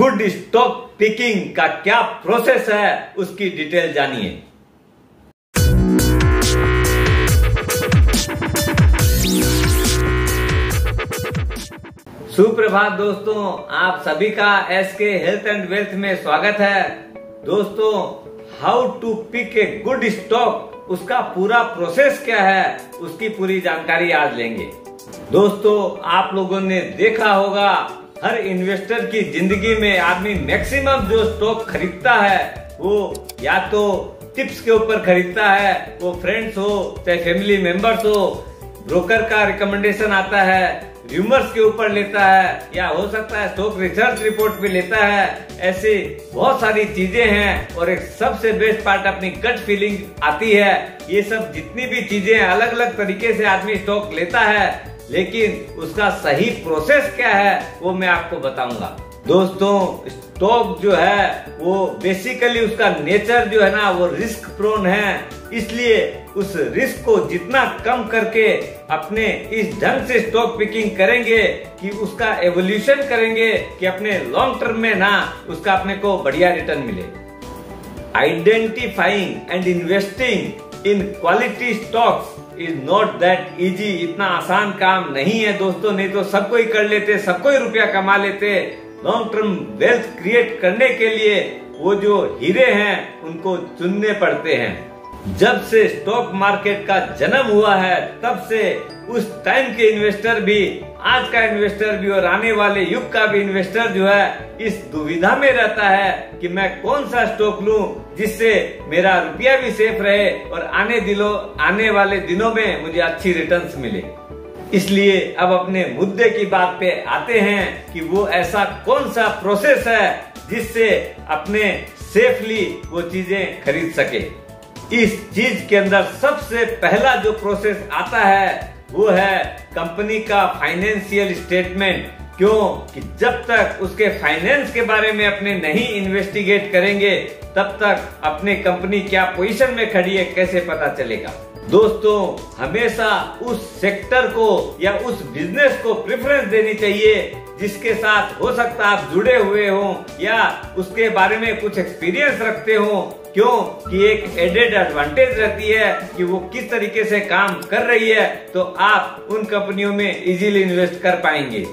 Good stock picking का क्या process है, उसकी डिटेल जानिए। सुप्रभात दोस्तों, आप सभी का एसके हेल्थ एंड वेल्थ में स्वागत है। दोस्तों, how to pick a good stock, उसका पूरा प्रोसेस क्या है, उसकी पूरी जानकारी आज लेंगे। दोस्तों, आप लोगों ने देखा होगा हर इन्वेस्टर की जिंदगी में आदमी मैक्सिमम जो स्टॉक खरीदता है वो या तो टिप्स के ऊपर खरीदता है, वो फ्रेंड्स हो चाहे फैमिली मेंबर्स हो, ब्रोकर का रिकमेंडेशन आता है, र्यूमर्स के ऊपर लेता है, या हो सकता है स्टॉक रिसर्च रिपोर्ट पे लेता है। ऐसी बहुत सारी चीजें हैं और एक सबसे बेस्ट पार्ट अपनी गट फीलिंग आती है। ये सब जितनी भी चीजें अलग अलग तरीके से आदमी स्टॉक लेता है, लेकिन उसका सही प्रोसेस क्या है वो मैं आपको बताऊंगा। दोस्तों, स्टॉक जो है वो बेसिकली उसका नेचर जो है ना वो रिस्क प्रोन है, इसलिए उस रिस्क को जितना कम करके अपने इस ढंग से स्टॉक पिकिंग करेंगे कि उसका एवोल्यूशन करेंगे कि अपने लॉन्ग टर्म में ना उसका अपने को बढ़िया रिटर्न मिले। Identifying and investing in quality stocks is not that easy. इतना आसान काम नहीं है दोस्तों, नहीं तो सबको ही कर लेते, सबको ही रुपया कमा लेते। लॉन्ग टर्म वेल्थ क्रिएट करने के लिए वो जो हीरे हैं उनको चुनने पड़ते हैं। जब से स्टॉक मार्केट का जन्म हुआ है तब से उस टाइम के इन्वेस्टर भी, आज का इन्वेस्टर भी और आने वाले युग का भी इन्वेस्टर जो है इस दुविधा में रहता है कि मैं कौन सा स्टॉक लूं जिससे मेरा रुपया भी सेफ रहे और आने वाले दिनों में मुझे अच्छी रिटर्न्स मिले। इसलिए अब अपने मुद्दे की बात पे आते हैं कि वो ऐसा कौन सा प्रोसेस है जिससे अपने सेफली वो चीजें खरीद सके। इस चीज के अंदर सबसे पहला जो प्रोसेस आता है वो है कंपनी का फाइनेंशियल स्टेटमेंट। क्यों कि जब तक उसके फाइनेंस के बारे में अपने नहीं इन्वेस्टिगेट करेंगे तब तक अपने कंपनी क्या पोजीशन में खड़ी है कैसे पता चलेगा। दोस्तों, हमेशा उस सेक्टर को या उस बिजनेस को प्रेफरेंस देनी चाहिए जिसके साथ हो सकता है आप जुड़े हुए हो या उसके बारे में कुछ एक्सपीरियंस रखते हो। क्यों कि एक एडेड एडवांटेज रहती है कि वो किस तरीके से काम कर रही है, तो आप उन कंपनियों में इजीली इन्वेस्ट कर पाएंगे।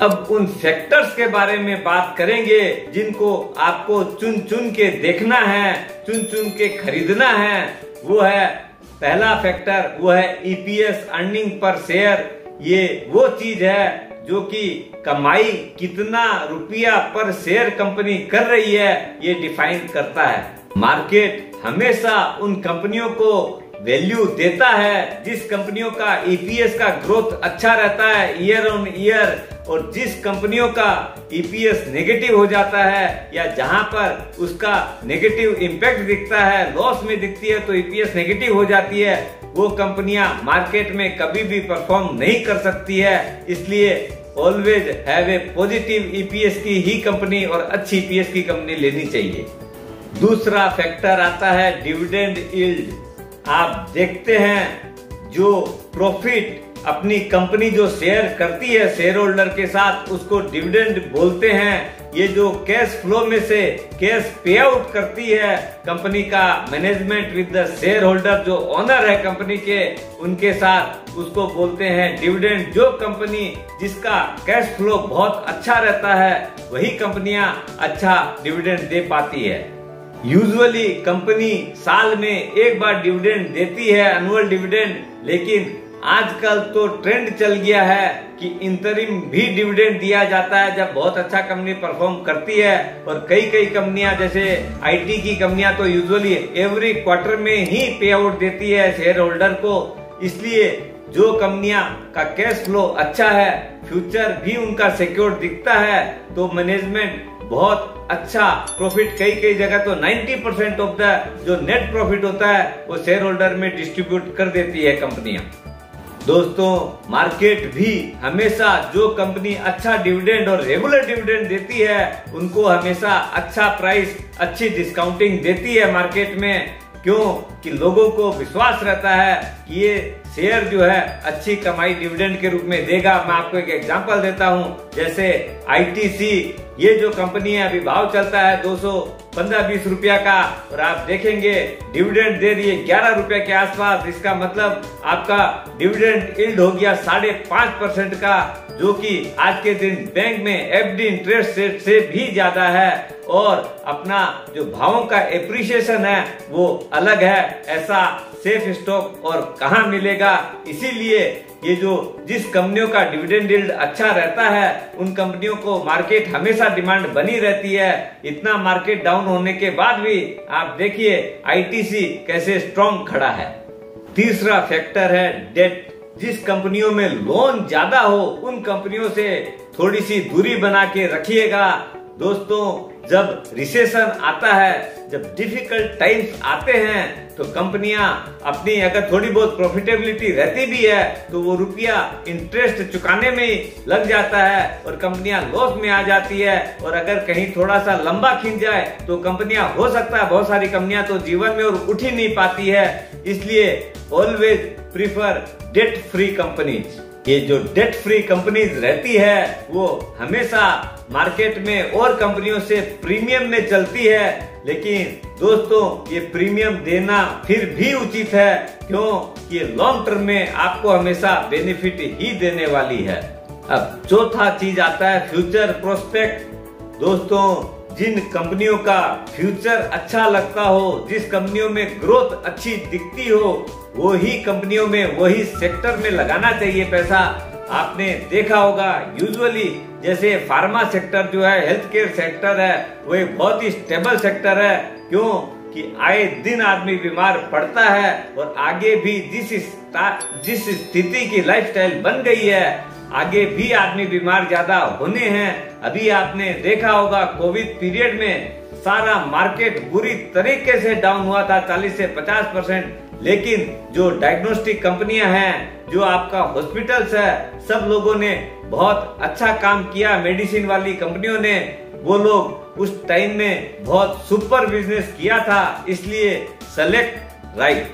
अब उन फैक्टर्स के बारे में बात करेंगे जिनको आपको चुन चुन के देखना है, चुन चुन के खरीदना है। वो है पहला फैक्टर, वो है ईपीएस, अर्निंग पर शेयर। ये वो चीज है जो कि कमाई कितना रुपया पर शेयर कंपनी कर रही है ये डिफाइन करता है। मार्केट हमेशा उन कंपनियों को वैल्यू देता है जिस कंपनियों का ईपीएस का ग्रोथ अच्छा रहता है ईयर ऑन ईयर, और जिस कंपनियों का ईपीएस नेगेटिव हो जाता है या जहां पर उसका नेगेटिव इम्पैक्ट दिखता है, लॉस में दिखती है तो ईपीएस नेगेटिव हो जाती है, वो कंपनियां मार्केट में कभी भी परफॉर्म नहीं कर सकती है। इसलिए always have a positive EPS की ही कंपनी और अच्छी ईपीएस की कंपनी लेनी चाहिए। दूसरा फैक्टर आता है डिविडेंड यील्ड। आप देखते हैं जो प्रॉफिट अपनी कंपनी जो शेयर करती है शेयर होल्डर के साथ, उसको डिविडेंड बोलते हैं। ये जो कैश फ्लो में से कैश पे आउट करती है कंपनी का management with the share holder, जो ओनर है कंपनी के उनके साथ, उसको बोलते हैं डिविडेंड। जो कंपनी जिसका कैश फ्लो बहुत अच्छा रहता है वही कंपनियां अच्छा डिविडेंड दे पाती है। यूजुअली कंपनी साल में एक बार डिविडेंड देती है, एनुअल डिविडेंड, लेकिन आजकल तो ट्रेंड चल गया है कि इंतरिम भी डिविडेंड दिया जाता है जब बहुत अच्छा कंपनी परफॉर्म करती है। और कई कंपनियां जैसे आईटी की कंपनियां तो यूजुअली एवरी क्वार्टर में ही पे आउट देती है शेयर होल्डर को। इसलिए जो कंपनियां का कैश फ्लो अच्छा है, फ्यूचर भी उनका सिक्योर दिखता है, तो मैनेजमेंट बहुत अच्छा प्रॉफिट, कई जगह तो 90% ऑफ द जो नेट प्रॉफिट होता है वो शेयर होल्डर में डिस्ट्रीब्यूट कर देती है कंपनियां। दोस्तों, मार्केट भी हमेशा जो कंपनी अच्छा डिविडेंड और रेगुलर डिविडेंड देती है उनको हमेशा अच्छा प्राइस, अच्छी डिस्काउंटिंग देती है मार्केट में। क्यों कि लोगों को विश्वास रहता है कि ये शेयर जो है अच्छी कमाई डिविडेंड के रूप में देगा। मैं आपको एक एग्जांपल देता हूं, जैसे आईटीसी, ये जो कंपनी है अभी भाव चलता है 215-20 रुपया का, और आप देखेंगे डिविडेंड दे रही है 11 रुपए के आसपास। इसका मतलब आपका डिविडेंड यील्ड हो गया 5.5% का, जो कि आज के दिन बैंक में एफडी इंटरेस्ट रेट से भी ज्यादा है। और अपना जो भावों का एप्रिसिएशन है वो अलग है। ऐसा सेफ स्टॉक और कहाँ मिलेगा? इसीलिए ये जो जिस कंपनियों का डिविडेंड यील्ड अच्छा रहता है उन कंपनियों को मार्केट हमेशा डिमांड बनी रहती है। इतना मार्केट डाउन होने के बाद भी आप देखिए आईटीसी कैसे स्ट्रॉन्ग खड़ा है। तीसरा फैक्टर है डेट। जिस कंपनियों में लोन ज्यादा हो उन कंपनियों से थोड़ी सी दूरी बना के रखिएगा। दोस्तों, जब रिसेशन आता है, जब डिफिकल्ट टाइम्स आते हैं, तो कंपनियां अपनी अगर थोड़ी बहुत प्रॉफिटेबिलिटी रहती भी है तो वो रुपया इंटरेस्ट चुकाने में ही लग जाता है और कंपनियां लॉस में आ जाती है। और अगर कहीं थोड़ा सा लंबा खींच जाए तो कंपनियां, हो सकता है बहुत सारी कंपनियां तो जीवन में और उठ ही नहीं पाती है। इसलिए always prefer debt free companies. ये जो डेट फ्री कंपनीज रहती है वो हमेशा मार्केट में और कंपनियों से प्रीमियम में चलती है। लेकिन दोस्तों, ये प्रीमियम देना फिर भी उचित है, क्यों? ये लॉन्ग टर्म में आपको हमेशा बेनिफिट ही देने वाली है। अब चौथा चीज आता है फ्यूचर प्रोस्पेक्ट। दोस्तों, जिन कंपनियों का फ्यूचर अच्छा लगता हो, जिस कंपनियों में ग्रोथ अच्छी दिखती हो, वो ही कंपनियों में, वही सेक्टर में लगाना चाहिए पैसा। आपने देखा होगा यूजुअली जैसे फार्मा सेक्टर जो है, हेल्थ केयर सेक्टर है, वो एक बहुत ही स्टेबल सेक्टर है। क्यों? कि आए दिन आदमी बीमार पड़ता है और आगे भी जिस स्थिति की लाइफस्टाइल बन गई है, आगे भी आदमी बीमार ज्यादा होने हैं। अभी आपने देखा होगा कोविड पीरियड में सारा मार्केट बुरी तरीके से डाउन हुआ था, 40 से 50%। लेकिन जो डायग्नोस्टिक कंपनियां हैं, जो आपका हॉस्पिटल्स है, सब लोगों ने बहुत अच्छा काम किया। मेडिसिन वाली कंपनियों ने, वो लोग उस टाइम में बहुत सुपर बिजनेस किया था। इसलिए सेलेक्ट राइट।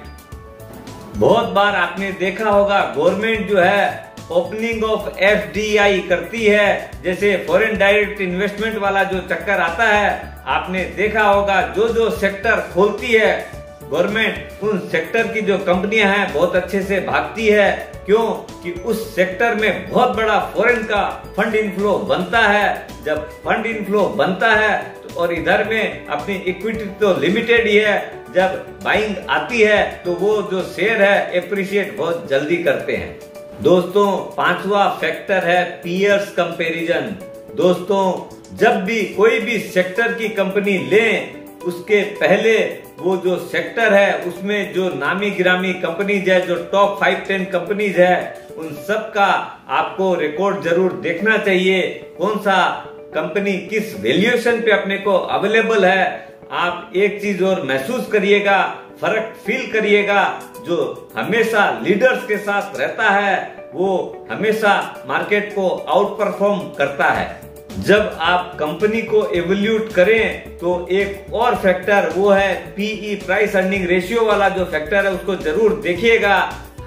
बहुत बार आपने देखा होगा गवर्नमेंट जो है ओपनिंग ऑफ एफडीआई करती है, जैसे फॉरेन डायरेक्ट इन्वेस्टमेंट वाला जो चक्कर आता है। आपने देखा होगा जो सेक्टर खोलती है गवर्नमेंट, उन सेक्टर की जो कंपनियां हैं बहुत अच्छे से भागती है। क्यों? कि उस सेक्टर में बहुत बड़ा फॉरेन का फंड इनफ्लो बनता है। जब फंड इनफ्लो बनता है तो और इधर में अपनी इक्विटी तो लिमिटेड ही है, जब बाइंग आती है तो वो जो शेयर है एप्रिशिएट बहुत जल्दी करते हैं। दोस्तों, पांचवा फैक्टर है पीयर्स कंपैरिजन। दोस्तों, जब भी कोई भी सेक्टर की कंपनी लें, उसके पहले वो जो सेक्टर है उसमें जो नामी गिरामी कंपनीज है, जो टॉप 5-10 कंपनीज है, उन सब का आपको रिकॉर्ड जरूर देखना चाहिए। कौन सा कंपनी किस वैल्यूएशन पे अपने को अवेलेबल है। आप एक चीज और महसूस करिएगा, फर्क फील करिएगा, जो हमेशा लीडर्स के साथ रहता है वो हमेशा मार्केट को आउट परफॉर्म करता है। जब आप कंपनी को एवल्यूट करें तो एक और फैक्टर वो है पीई, प्राइस अर्निंग रेशियो वाला जो फैक्टर है उसको जरूर देखिएगा।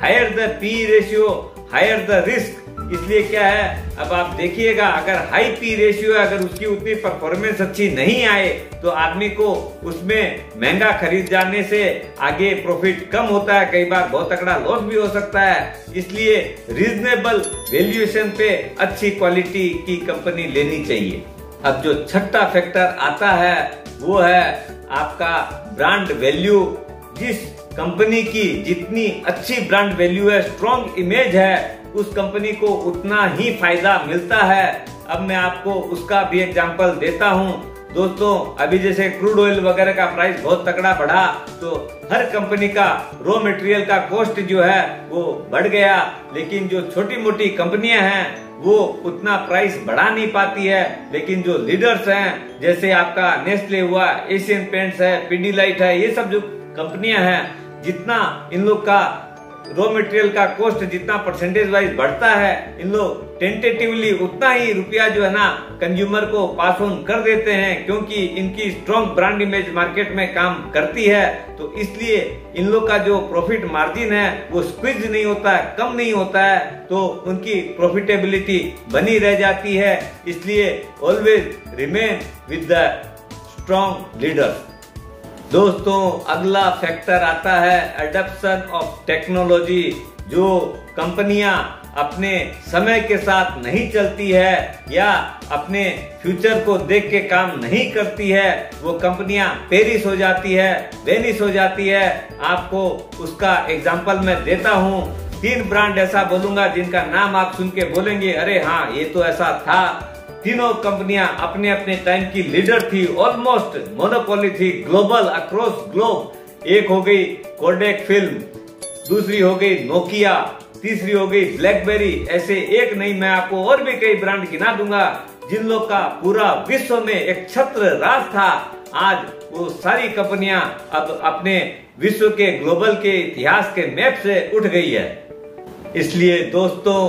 Higher the PE ratio higher the risk. इसलिए क्या है, अब आप देखिएगा अगर हाई पी रेशियो है, अगर उसकी उतनी परफॉर्मेंस अच्छी नहीं आए तो आदमी को उसमें महंगा खरीद जाने से आगे प्रॉफिट कम होता है, कई बार बहुत तगड़ा लॉस भी हो सकता है। इसलिए रीजनेबल वैल्यूएशन पे अच्छी क्वालिटी की कंपनी लेनी चाहिए। अब जो छठा फैक्टर आता है वो है आपका ब्रांड वैल्यू। जिस कंपनी की जितनी अच्छी ब्रांड वैल्यू है, स्ट्रॉन्ग इमेज है, उस कंपनी को उतना ही फायदा मिलता है। अब मैं आपको उसका भी एग्जांपल देता हूं। दोस्तों, अभी जैसे क्रूड ऑयल वगैरह का प्राइस बहुत तगड़ा बढ़ा तो हर कंपनी का रॉ मटेरियल का कॉस्ट जो है वो बढ़ गया, लेकिन जो छोटी मोटी कंपनियां हैं वो उतना प्राइस बढ़ा नहीं पाती है। लेकिन जो लीडर्स हैं, जैसे आपका नेस्ले हुआ, एशियन पेंट्स है, पिडिलाइट है, ये सब जो कंपनियां हैं, जितना इन लोग का रॉ मटेरियल का कॉस्ट जितना परसेंटेज वाइज बढ़ता है, इन लोग टेंटेटिवली उतना ही रुपया जो है ना कंज्यूमर को पास ऑन कर देते हैं, क्योंकि इनकी स्ट्रॉन्ग ब्रांड इमेज मार्केट में काम करती है। तो इसलिए इन लोग का जो प्रॉफिट मार्जिन है वो स्क्वीज नहीं होता है, कम नहीं होता है, तो उनकी प्रॉफिटेबिलिटी बनी रह जाती है। इसलिए always remain with the strong leader. दोस्तों, अगला फैक्टर आता है एडॉप्शन ऑफ टेक्नोलॉजी। जो कंपनियां अपने समय के साथ नहीं चलती है या अपने फ्यूचर को देख के काम नहीं करती है, वो कंपनियां पेरिस हो जाती है, वेनिस हो जाती है। आपको उसका एग्जांपल मैं देता हूँ। 3 ब्रांड ऐसा बोलूंगा जिनका नाम आप सुन के बोलेंगे अरे हाँ ये तो ऐसा था। तीनों कंपनियां अपने अपने टाइम की लीडर थी, ऑलमोस्ट मोनोपोली थी ग्लोबल अक्रॉस ग्लोब। एक हो गई कोडेक फिल्म, दूसरी हो गई नोकिया, तीसरी हो गई ब्लैकबेरी। ऐसे एक नहीं, मैं आपको और भी कई ब्रांड गिना दूंगा जिन लोग का पूरा विश्व में एक छत्र राज था। आज वो सारी कंपनियां अब अपने विश्व के ग्लोबल के इतिहास के मैप से उठ गई है। इसलिए दोस्तों,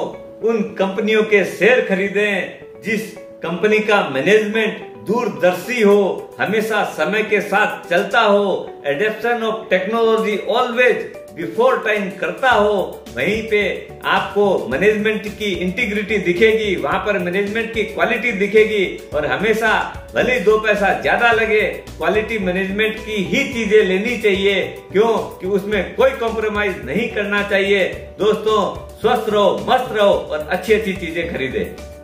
उन कंपनियों के शेयर खरीदें जिस कंपनी का मैनेजमेंट दूरदर्शी हो, हमेशा समय के साथ चलता हो, adoption of technology always before time करता हो। वहीं पे आपको मैनेजमेंट की इंटीग्रिटी दिखेगी, वहां पर मैनेजमेंट की क्वालिटी दिखेगी। और हमेशा भले 2 पैसा ज्यादा लगे, क्वालिटी मैनेजमेंट की ही चीजें लेनी चाहिए। क्यों कि उसमें कोई कॉम्प्रोमाइज नहीं करना चाहिए। दोस्तों, स्वस्थ रहो, मस्त रहो और अच्छी अच्छी चीजें खरीदें।